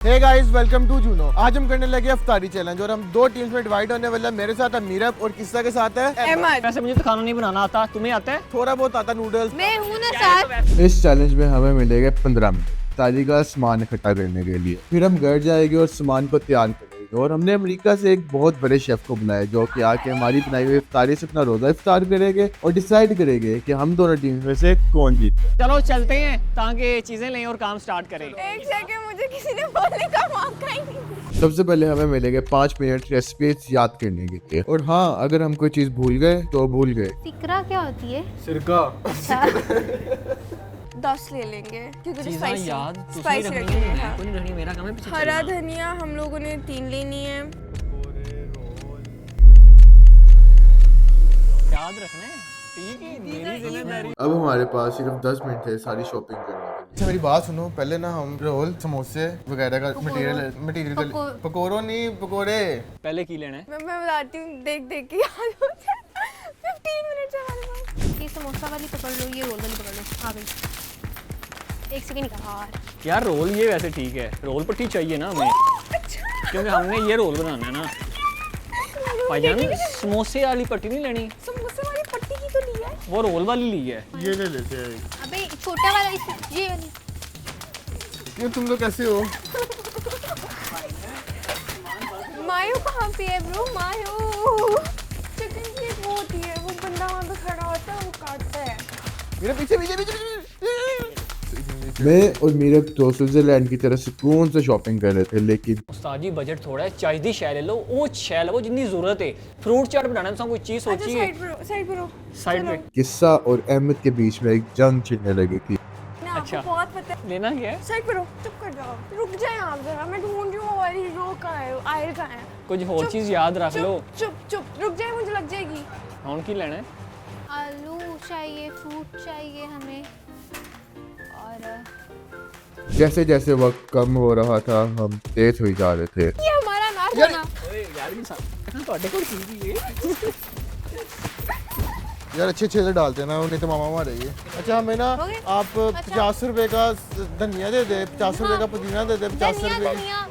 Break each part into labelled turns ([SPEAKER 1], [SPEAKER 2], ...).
[SPEAKER 1] Hey guys welcome to Juno. आज हम करने लगे इफ्तारी चैलेंज और हम दो टीम्स में डिवाइड होने वाला। मेरे साथ है मीरब और किस्सा के साथ है
[SPEAKER 2] अहमद। वैसे मुझे तो खाना नहीं बनाना आता, तुम्हें आता है?
[SPEAKER 1] थोड़ा बहुत आता, नूडल्स।
[SPEAKER 2] मैं हूं ना साथ।
[SPEAKER 3] इस चैलेंज में हमें मिलेंगे 15 मिनट इफ्तारी का सामान इकट्ठा करने के लिए। फिर हम घर जाएंगे और सामान को तैयार करेंगे। और हमने अमेरिका से एक बहुत बड़े शेफ को बुलाया जो कि आके हमारी बनाई हुई इफ्तारी से अपना रोजा इफ्तार करेंगे और डिसाइड करेंगे कि हम दोनों टीम में से कौन जीते।
[SPEAKER 2] चलो चलते हैं ताकि चीजें लें और काम स्टार्ट करें।
[SPEAKER 4] एक सेकंड, मुझे किसी ने बोलने का मौका ही नहीं।
[SPEAKER 3] सबसे पहले हमें मिलेंगे 5 मिनट रेसिपीज याद करने के लिए। और हाँ, अगर हम कोई चीज भूल गए तो भूल गए।
[SPEAKER 4] सिकरा क्या होती है?
[SPEAKER 1] सिरका।
[SPEAKER 4] 10 ले लेंगे क्योंकि
[SPEAKER 2] चीजें
[SPEAKER 4] स्पाइसी
[SPEAKER 2] याद
[SPEAKER 4] स्पाइसी
[SPEAKER 2] रखनी
[SPEAKER 4] रखेंगे।
[SPEAKER 2] है,
[SPEAKER 4] हाँ।
[SPEAKER 2] कोई नहीं रखनी, मेरा काम है पीछे
[SPEAKER 4] हरा
[SPEAKER 2] चलना।
[SPEAKER 4] धनिया हम लोगों ने 3 लेनी है।
[SPEAKER 2] याद रखना है, ठीक है, मेरी जिम्मेदारी।
[SPEAKER 3] अब हमारे पास सिर्फ 10 मिनट है सारी शॉपिंग करने के लिए।
[SPEAKER 1] अच्छा मेरी बात सुनो, पहले ना हम रोल, समोसे वगैरह का मटेरियल पकोड़ों नहीं, पकोड़े।
[SPEAKER 2] पहले की लेना है?
[SPEAKER 4] मैं बताती हूँ, देख देख के याद हो जाए। 15 मिनट से हमारे पास। ये समोसा वाली पकड़ लो, ये रोल वाली पकड़ लो। आ गई। एक सेकंड यार।
[SPEAKER 2] यार रोल ये वैसे ठीक है, रोल पट्टी चाहिए ना हमें, क्योंकि हमने ये रोल बनाना है ना। भाईजान समोसे वाली पट्टी नहीं लेनी,
[SPEAKER 4] समोसे वाली पट्टी की तो ली है।
[SPEAKER 2] वो रोल वाली ली है।
[SPEAKER 1] ये ले लेते हैं।
[SPEAKER 4] अबे छोटा वाला ये वाली।
[SPEAKER 1] ये तुम लोग कैसे हो?
[SPEAKER 4] मायो कहाँ पे है ब्रो? मायो चिकन की एक वो होती है, वो बंदा वहाँ पे खड़ा होता है, वो काटता है।
[SPEAKER 1] मेरे पीछे पीछे पीछे।
[SPEAKER 3] मैं और मेरे दोस्त स्विट्जरलैंड की तरफ सुकून से शॉपिंग कर रहे थे, लेकिन
[SPEAKER 2] उस्ताद जी बजट थोड़ा है, चाहिए शै ले लो, वो शै लो जितनी जरूरत है। फ्रूट चाट बनाना है, कोई चीज
[SPEAKER 4] अच्छा
[SPEAKER 2] सोची है
[SPEAKER 4] साइड पे रहो।
[SPEAKER 2] साइड
[SPEAKER 4] चलो।
[SPEAKER 2] पे।
[SPEAKER 3] किस्सा और अहमद के बीच में एक जंग छिड़ने लगी थी।
[SPEAKER 4] ना
[SPEAKER 2] अच्छा।
[SPEAKER 4] आपको बहुत पता है।
[SPEAKER 2] लेना क्या है?
[SPEAKER 4] साइड पे रहो, चुप कर जाओ, रुक जाए आप जरा, मैं ढूंढ रही हूँ वो वाली रो कहाँ है, आयल कहाँ है।
[SPEAKER 2] कुछ और
[SPEAKER 4] चुप,
[SPEAKER 2] चीज याद रख लो।
[SPEAKER 4] चुप चुप रुक जाए, मुझे लग जाएगी।
[SPEAKER 2] कौन की लेना है?
[SPEAKER 4] आलू चाहिए, फ्रूट चाहिए हमें, और
[SPEAKER 3] जैसे जैसे वक्त कम हो रहा था हम तेज हुई जा रहे थे।
[SPEAKER 4] ये हमारा नार बना।
[SPEAKER 2] यार इंसान ਤੁਹਾਡੇ ਕੋਲ ਕੀ है?
[SPEAKER 1] यार अच्छे अच्छे से डालते ना, नहीं तो मामा मारेगी। अच्छा हमें ना
[SPEAKER 4] हो गए?
[SPEAKER 1] आप 50 रुपए का धनिया दे दे, 50 रुपए का पुदीना दे दे, 50
[SPEAKER 4] धनिया
[SPEAKER 1] रुपए।
[SPEAKER 4] धनिया।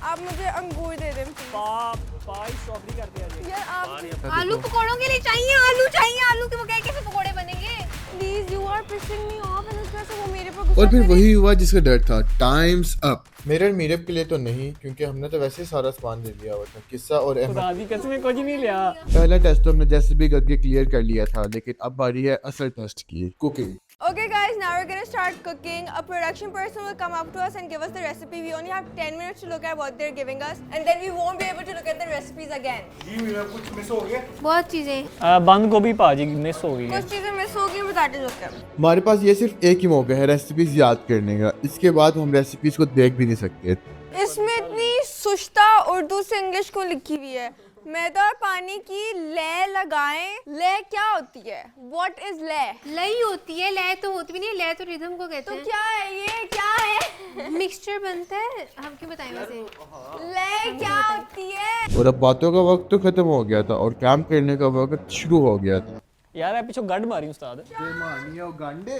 [SPEAKER 4] आप मुझे अंगूर दे दें please।
[SPEAKER 2] पाई स्ट्रॉबेरी कर दिया जी।
[SPEAKER 4] यार आप आलू पकौड़ों के लिए चाहिए, आलू चाहिए, आलू के बगैर कैसे पकौड़े बनेंगे? Please you are pissing me off and इस वजह से वो मेरे पर गुस्सा
[SPEAKER 3] और फिर
[SPEAKER 4] करे।
[SPEAKER 3] वही हुआ जिसका डर था, टाइम्स अप।
[SPEAKER 1] मेरे और मीरब के लिए तो नहीं, क्योंकि हमने तो वैसे ही सारा सामान ले लिया हुआ था। किस्सा और अहमद।
[SPEAKER 2] खुदा दी कसम कुछ नहीं लिया।
[SPEAKER 3] पहला टेस्ट तो हमने जैसे भी करके क्लियर कर लिया था, लेकिन अब बारी है असल टेस्ट की, cooking.
[SPEAKER 4] Okay guys, now we're gonna start cooking. A production person will come up to us and give us the recipe. We only have 10 minutes to look at what they're giving us, and then we won't be able to look at the recipes again. बहुत चीजें,
[SPEAKER 2] बंद गोभी भाजी miss हो गई है।
[SPEAKER 4] कुछ चीजें मिस हो गई, बता दे लोग।
[SPEAKER 3] हमारे पास ये सिर्फ एक ही मौका है रेसिपीज याद करने का, इसके बाद हम रेसिपीज को देख भी नहीं सकते।
[SPEAKER 4] इसमें इतनी सुश्ता उर्दू से इंग्लिश को लिखी हुई है। मैदा और पानी की ले लगाएं। ले क्या होती है? What is ले?
[SPEAKER 5] लई होती है, लय तो होती भी नहीं, लय तो रिदम को कहते
[SPEAKER 4] तो
[SPEAKER 5] हैं।
[SPEAKER 4] क्या है ये? क्या है?
[SPEAKER 5] मिक्सचर बनता है, हम क्यों बताएं वैसे।
[SPEAKER 4] ले क्या होती है?
[SPEAKER 3] और अब बातों का वक्त तो खत्म हो गया था और काम करने का वक्त शुरू हो गया था।
[SPEAKER 2] यार है पीछे गड मारी उस्ताद।
[SPEAKER 1] गांडे।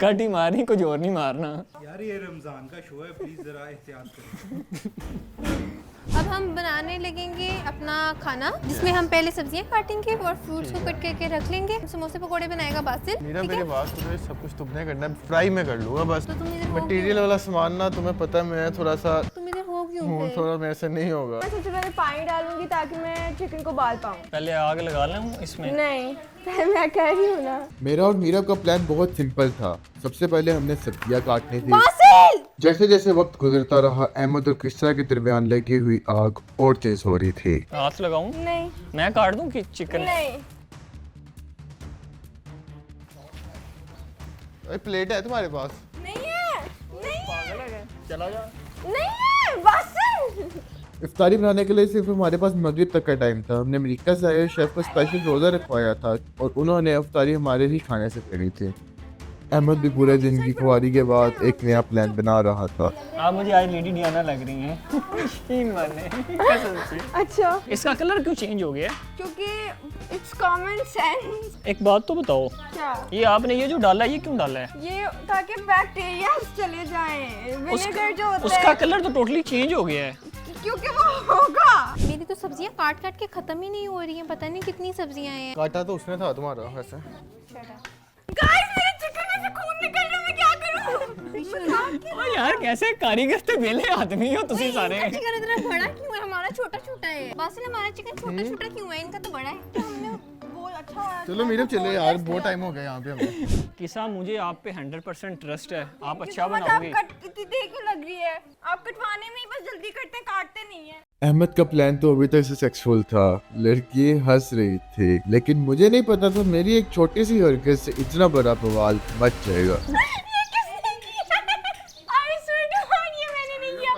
[SPEAKER 2] गड ही मारनी, कुछ और नहीं मारना।
[SPEAKER 6] यार ये रमजान का शो है, प्लीज जरा एहतियात करें।
[SPEAKER 5] अब हम बनाने लगेंगे अपना खाना, जिसमें हम पहले सब्जियां काटेंगे और फ्रूट्स को कट करके रख लेंगे। समोसे पकौड़े बनाएगा बासिल।
[SPEAKER 1] मीरा
[SPEAKER 5] ठीक
[SPEAKER 1] मेरी
[SPEAKER 5] है?
[SPEAKER 1] बात सुनो, ये सब कुछ तुमने करना है, फ्राई में कर लूंगा बस।
[SPEAKER 5] तो तुम इधर हो
[SPEAKER 1] मटेरियल वाला सामान ना तुम्हें पता है, मैं थोड़ा सा
[SPEAKER 5] तुम इधर हो क्यों
[SPEAKER 1] हूँ,
[SPEAKER 5] फिर?
[SPEAKER 1] थोड़ा मेरे से नहीं होगा।
[SPEAKER 4] मैं सबसे पहले पानी डालूंगी ताकि मैं चिकन को बाल पाऊँ।
[SPEAKER 2] पहले आग लगा लें इसमें।
[SPEAKER 4] नहीं, मैं कह रही हूँ ना।
[SPEAKER 3] मेरा और मीरा का प्लान बहुत सिंपल था। सबसे पहले हमने सब्जियां काटनी थी।
[SPEAKER 4] बासिल!
[SPEAKER 3] जैसे जैसे वक्त गुजरता रहा, अहमद और किस्सा के दरमियान लगी हुई आग और तेज हो रही थी।
[SPEAKER 2] हाथ लगाऊं?
[SPEAKER 4] नहीं
[SPEAKER 2] मैं काट दूं कि चिकन?
[SPEAKER 4] नहीं।
[SPEAKER 1] अरे प्लेट है तुम्हारे पास?
[SPEAKER 4] नहीं है, नहीं है,
[SPEAKER 2] चला जा।
[SPEAKER 4] नहीं है, बासिल!
[SPEAKER 3] इफ्तारी बनाने के लिए सिर्फ हमारे पास मगरिब तक का टाइम था। हमने अमेरिका से आए शेफ को स्पेशल रोज़ा रखवाया था और उन्होंने इफ्तारी हमारे ही खाने से करी थी। अहमद भी पूरे दिन की खुआरी के बाद एक नया प्लान बना रहा था।
[SPEAKER 2] आप मुझे आज लेडी डियाना लग रही हैं। यकीन माने कसम से।
[SPEAKER 4] अच्छा,
[SPEAKER 2] इसका कलर क्यों चेंज हो गया है?
[SPEAKER 4] क्योंकि इट्स कॉमन सेंस।
[SPEAKER 2] एक बात तो बताओ,
[SPEAKER 4] क्या?
[SPEAKER 2] ये आपने ये जो डाला है ये क्यों डाला है?
[SPEAKER 4] ये ताकि बैक्टीरिया चले जाएं। विनेगर जो होता
[SPEAKER 2] उसका
[SPEAKER 4] है,
[SPEAKER 2] कलर तो टोटली चेंज हो गया है।
[SPEAKER 4] क्योंकि वो होगा।
[SPEAKER 5] मेरी तो सब्जियां काट काट के खत्म ही नहीं हो रही हैं, पता नहीं कितनी सब्जियां हैं।
[SPEAKER 1] काटा तो उसने था तुम्हारा वैसे।
[SPEAKER 4] गाइस, मेरे चिकन में से खून निकल रहा है, मैं क्या करूं?
[SPEAKER 2] ओ यार, कैसे कारीगर ते बेले आदमी हो तुसी सारे।
[SPEAKER 5] चिकन इतना बड़ा क्यों है? हमारा छोटा छोटा है। बासिल, हमारा चिकन छोटा छोटा क्यों है? इनका तो बड़ा है।
[SPEAKER 4] हमने वो अच्छा
[SPEAKER 1] चलो मीरब चले यार, बहुत टाइम हो गया यहाँ पे हमें।
[SPEAKER 2] किसा, मुझे आप पे 100% ट्रस्ट है, आप अच्छा
[SPEAKER 4] आप
[SPEAKER 2] बनाओगे।
[SPEAKER 4] कटती देखने लग रही है। आप कटवाने में ही बस जल्दी करते हैं, काटते नहीं है।
[SPEAKER 3] अहमद का प्लान तो अभी तक सक्सेसफुल था। लड़की हंस रही थी, लेकिन मुझे नहीं पता था मेरी एक छोटी सी हरकत से इतना बड़ा बवाल मच जाएगा।
[SPEAKER 4] ये किसने किया? I swear to God, ये मैंने नहीं किया।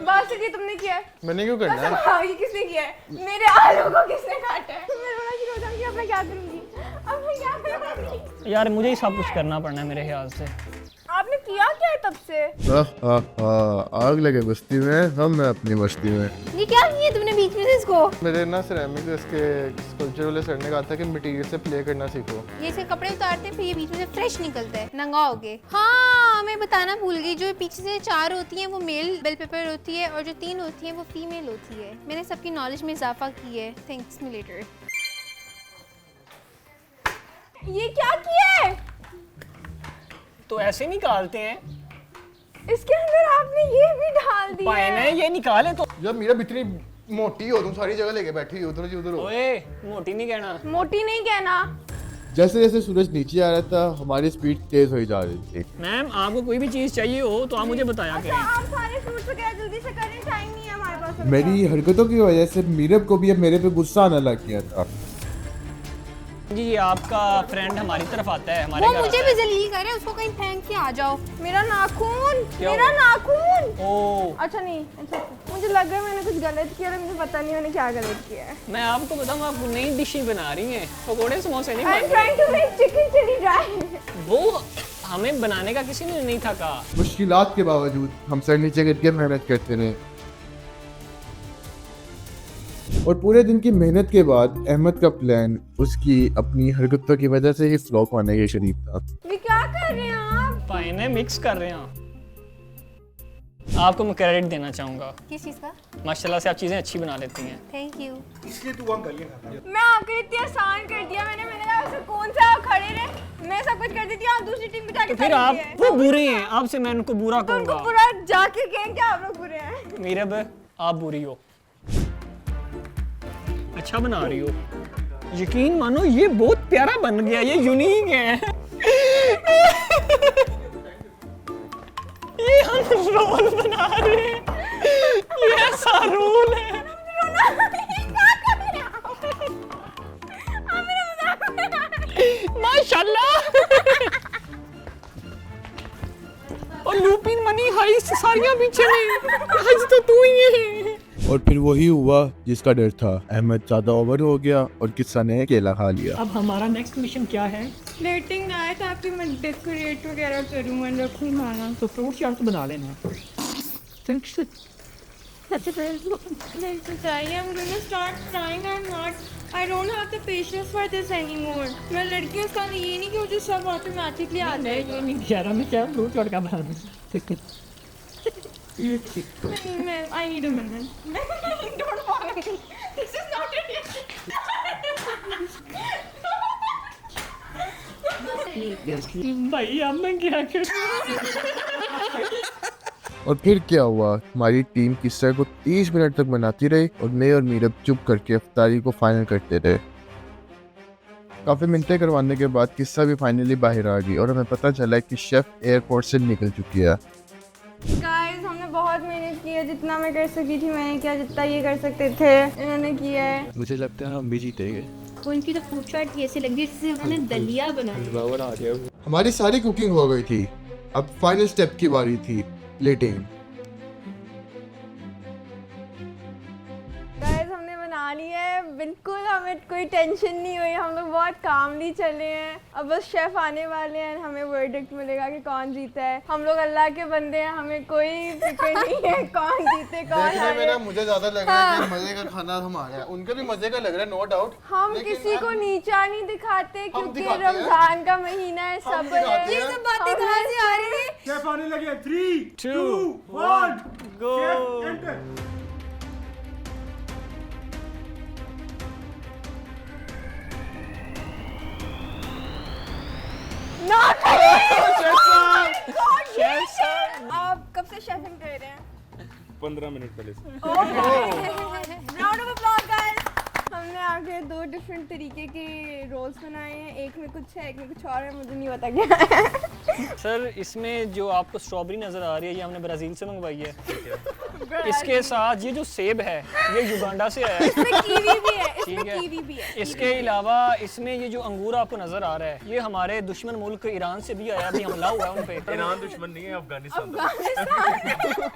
[SPEAKER 4] बासिल, ये तुमने किया है?
[SPEAKER 1] मैंने क्यों करना है?
[SPEAKER 4] हाँ, ये किसने किया है? मेरे आलू को किसने काटा है? मैं रोना शुरू हो जाऊंगी। अब मैं क्या करूंगी? अब मैं क्या करूंगी?
[SPEAKER 2] यार मुझे ही सब कुछ करना पड़ना है मेरे ख्याल से।
[SPEAKER 4] आपने किया क्या है तब से?
[SPEAKER 3] आग लगे बस्ती में, हम मैं अपनी बस्ती में।
[SPEAKER 5] ये क्या किया तुमने बीच में से इसको?
[SPEAKER 1] मेरे ना सिरेमिक इसके स्कल्पचर वाले सर ने कहा था कि मटेरियल से प्ले करना सीखो।
[SPEAKER 5] ये इसके कपड़े उतारते हैं, फिर ये बीच में से फ्रेश निकलता है, नंगा हो गए। हाँ, मैं बताना भूल गई, जो पीछे से 4 होती हैं वो मेल बेल पेपर होती है, और जो 3 होती हैं वो फीमेल होती है। मैंने सबकी नॉलेज में इजाफा की है। Thanks me later.
[SPEAKER 4] ये क्या किया है?
[SPEAKER 2] तो ऐसे निकालते हैं।
[SPEAKER 4] इसके अंदर आपने ये भी डाल दिया
[SPEAKER 2] पाए
[SPEAKER 4] है।
[SPEAKER 2] ये निकाले तो।
[SPEAKER 1] जब मीरब इतनी मोटी हो, तुम सारी जगह लेके बैठी हो, उधर जी उधर हो।
[SPEAKER 2] ओए, मोटी नहीं कहना।
[SPEAKER 4] मोटी नहीं कहना।
[SPEAKER 3] जैसे जैसे सूरज नीचे आ रहा था, हमारी स्पीड तेज हो जा रही थी।
[SPEAKER 2] मैम, आपको कोई भी चीज़ चाहिए हो तो आप मुझे बताया
[SPEAKER 4] अच्छा,
[SPEAKER 2] करें।
[SPEAKER 4] आप सारे फ्रूट्स वगैरह जल्दी से करें, टाइम नहीं है हमारे पास अभी।
[SPEAKER 3] मेरी हरकतों की वजह से मीरब को भी अब मेरे पे गुस्सा आने लग गया था।
[SPEAKER 2] जी, ये आपका फ्रेंड हमारी तरफ आता है, हमारे
[SPEAKER 5] वो
[SPEAKER 2] घर
[SPEAKER 5] मुझे
[SPEAKER 2] आता
[SPEAKER 5] भी
[SPEAKER 2] है।
[SPEAKER 5] जलील करे, उसको कहीं फेंक के आ जाओ।
[SPEAKER 4] मेरा नाखून,
[SPEAKER 2] क्या
[SPEAKER 4] मेरा
[SPEAKER 2] हुआ?
[SPEAKER 4] नाखून।
[SPEAKER 2] ओ,
[SPEAKER 4] अच्छा नहीं, अच्छा मुझे लग रहा है मैंने कुछ गलत किया और मुझे पता नहीं मैंने क्या गलत किया है।
[SPEAKER 2] मैं आपको बताऊँ, आप नई डिश बना रही हैं, पकोड़े समोसे नहीं
[SPEAKER 4] I am
[SPEAKER 2] bun
[SPEAKER 4] trying to make chicken chilli dry.
[SPEAKER 2] रहे। वो हमें बनाने का किसी ने नहीं था कहा।
[SPEAKER 3] मुश्किलात के बावजूद हम सर नीचे करके मेहनत करते रहे, और पूरे दिन की मेहनत के बाद अहमद का प्लान उसकी अपनी हरकतों की वजह से ही फ्लॉप होने के करीब था।
[SPEAKER 4] ये क्या कर रहे हैं आप?
[SPEAKER 2] पाए ने मिक्स कर रहे हैं। आपको मैं क्रेडिट देना चाहूँगा,
[SPEAKER 5] किस चीज़ का?
[SPEAKER 2] माशाल्लाह से आप चीज़ें अच्छी बना लेती हैं।
[SPEAKER 5] Thank you.
[SPEAKER 6] इसलिए तू वहाँ गलियाँ खाता है।
[SPEAKER 4] मैं आपके इतनी आसान कर दिया मैंने कहा ऐसे कौन सा आप खड़े रहे, मैं सब कुछ कर देती हूँ, आप दूसरी टीम पे जाके
[SPEAKER 2] तो फिर आप वो बुरे हैं, आपसे मैं उनको बुरा
[SPEAKER 4] तो उनको
[SPEAKER 2] कहूँगा।
[SPEAKER 4] पूरा जाके कहें क्या आप लोग बुरे हैं।
[SPEAKER 2] मीरब, आप बुरी हो, अच्छा बना रही हो। यकीन मानो ये बहुत प्यारा बन गया, ये यूनिक है। ये हम रोल बना रहे हैं, ये ऐसा रोल है। माशाल्लाह। और लूपिन मनी हाई सारियां पीछे में, आज तो तू ही है।
[SPEAKER 3] और फिर वही हुआ जिसका डर था। अहमद ज्यादा ओवर हो गया और किस्सा ने केला खा लिया।
[SPEAKER 2] अब हमारा नेक्स्ट मिशन क्या है?
[SPEAKER 4] प्लेटिंग आया था आपकी, मैं डेकोरेट वगैरह करूँ, मैं रखूँ खाना।
[SPEAKER 2] तो फ्रूट चाट तो बना लेना।
[SPEAKER 4] I'm gonna start trying. I don't have the patience for this anymore. मैं लड़की हूँ, उसका ये नहीं कि मुझे सब ऑटोमेटिकली आ जाए।
[SPEAKER 2] ये नहीं कह रहा मैं, क्या फ्रूट चाट का बना।
[SPEAKER 4] I need a minute. Don't follow me. This is not a dish.
[SPEAKER 2] भाई अब मैं क्या करूं?
[SPEAKER 3] और फिर क्या हुआ, हमारी टीम किस्सा को 30 मिनट तक बनाती रही और मैं और मीरब चुप करके अफ्तारी को फाइनल करते रहे। काफी मिनटें करवाने के बाद किस्सा भी फाइनली बाहर आ गई और हमें पता चला कि शेफ एयरपोर्ट से निकल चुकी है।
[SPEAKER 4] Guys, हमने बहुत मेहनत की है, जितना मैं कर सकी थी मैंने किया, जितना ये कर सकते थे इन्होंने किया है।
[SPEAKER 3] मुझे लगता है हम भी जीतेंगे।
[SPEAKER 5] उनकी तो फूड चाट ऐसे लग रही है जैसे उन्होंने दलिया बनाया।
[SPEAKER 3] हमारी सारी कुकिंग हो गई थी, अब फाइनल स्टेप की बारी थी, प्लेटिंग।
[SPEAKER 4] Guys, हमने बना बनानी है, बिल्कुल हमें कोई टेंशन नहीं हुई, हम लोग बहुत कामली चले हैं। अब बस शेफ आने वाले हैं, हमें वर्डिक्ट मिलेगा कि कौन जीता है। हम लोग अल्लाह के बंदे हैं, हमें कोई फिक्र नहीं है कौन जीते कौन
[SPEAKER 1] देखने में ना
[SPEAKER 4] हारे।
[SPEAKER 1] मुझे ज्यादा लग रहा है कि मजे का खाना हमारा है, उनके भी मजे का लग रहा है, नो डाउट।
[SPEAKER 4] हम किसी को नीचा नहीं दिखाते क्योंकि
[SPEAKER 1] दिखाते हैं।
[SPEAKER 4] रमजान का महीना है, सब्र है।
[SPEAKER 1] दिखाते
[SPEAKER 4] ये
[SPEAKER 1] हैं।
[SPEAKER 4] सब बातें कहाँ से आ रही है?
[SPEAKER 6] शेफ आने लगे 3
[SPEAKER 2] 2
[SPEAKER 6] 1
[SPEAKER 2] गो।
[SPEAKER 6] Chef enter.
[SPEAKER 4] आप कब से शेफिंग कर रहे हैं?
[SPEAKER 7] 15 मिनट पहले से।
[SPEAKER 4] Round of applause guys. हमने आगे 2 डिफरेंट तरीके के रोल्स बनाए हैं, एक में कुछ है, एक में कुछ और है, मुझे नहीं पता क्या है।
[SPEAKER 2] सर इसमें जो आपको स्ट्रॉबेरी नज़र आ रही है ये हमने ब्राज़ील से मंगवाई है। इसके साथ ये जो सेब है ये युगांडा से आया है।
[SPEAKER 4] इसमें कीवी भी है,
[SPEAKER 2] ठीक
[SPEAKER 4] इसमें
[SPEAKER 2] है।
[SPEAKER 4] कीवी भी है।
[SPEAKER 2] इसके अलावा इसमें ये जो अंगूर आपको नज़र आ रहा है ये हमारे दुश्मन मुल्क ईरान से भी आया, अभी हमला हुआ है उन पे।
[SPEAKER 7] ईरान दुश्मन नहीं है, अफगानिस्तान।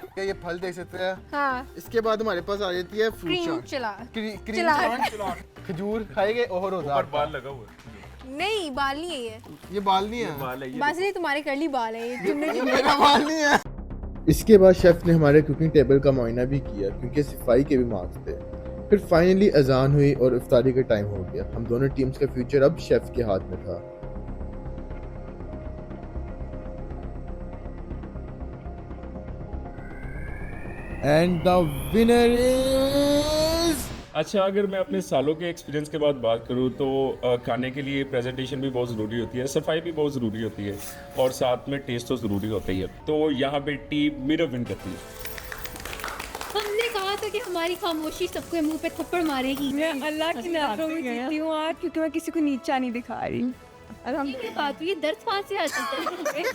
[SPEAKER 1] क्या ये फल देख सकते हैं?
[SPEAKER 5] हाँ
[SPEAKER 1] इसके बाद हमारे पास आ जाती है फ्रूट
[SPEAKER 5] क्रीम
[SPEAKER 1] चाट,
[SPEAKER 5] चला
[SPEAKER 1] क्रीम चाट, खजूर खाएंगे और रोजा
[SPEAKER 7] ऊपर
[SPEAKER 1] आपका।
[SPEAKER 7] बाल लगा हुआ है।
[SPEAKER 5] नहीं बाल नहीं है
[SPEAKER 1] ये बाल नहीं है,
[SPEAKER 7] बाल है ये।
[SPEAKER 5] बस ये तुम्हारे कर्ली बाल है, ये तुमने
[SPEAKER 1] ये मेरा बाल नहीं है।
[SPEAKER 3] इसके बाद शेफ ने हमारे कुकिंग टेबल का मुआयना भी किया क्योंकि सफाई के भी मार्क्स थे। फिर फाइनली अजान हुई और इफ्तारी का टाइम हो गया। हम दोनों टीम्स का फ्यूचर अब शेफ के हाथ में था। एंड द विनर इज
[SPEAKER 7] अच्छा, अगर मैं अपने सालों के एक्सपीरियंस के बाद बात करूँ तो खाने के लिए प्रेजेंटेशन भी बहुत ज़रूरी होती है, सफाई भी बहुत ज़रूरी होती है और साथ में टेस्ट तो ज़रूरी होता ही है। तो यहाँ पे टीम मिरर विन करती है।
[SPEAKER 5] हमने कहा था कि हमारी खामोशी सबको मुंह पे थप्पड़ मारेगी।
[SPEAKER 4] मैं अल्लाह की नज़रों में जीती हूँ आज, क्योंकि मैं किसी को नीचा नहीं दिखा रही।
[SPEAKER 5] ये बात हुई, दर्द कहाँ से आता है?
[SPEAKER 4] Like,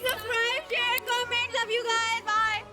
[SPEAKER 4] subscribe, share, comment, love you guys.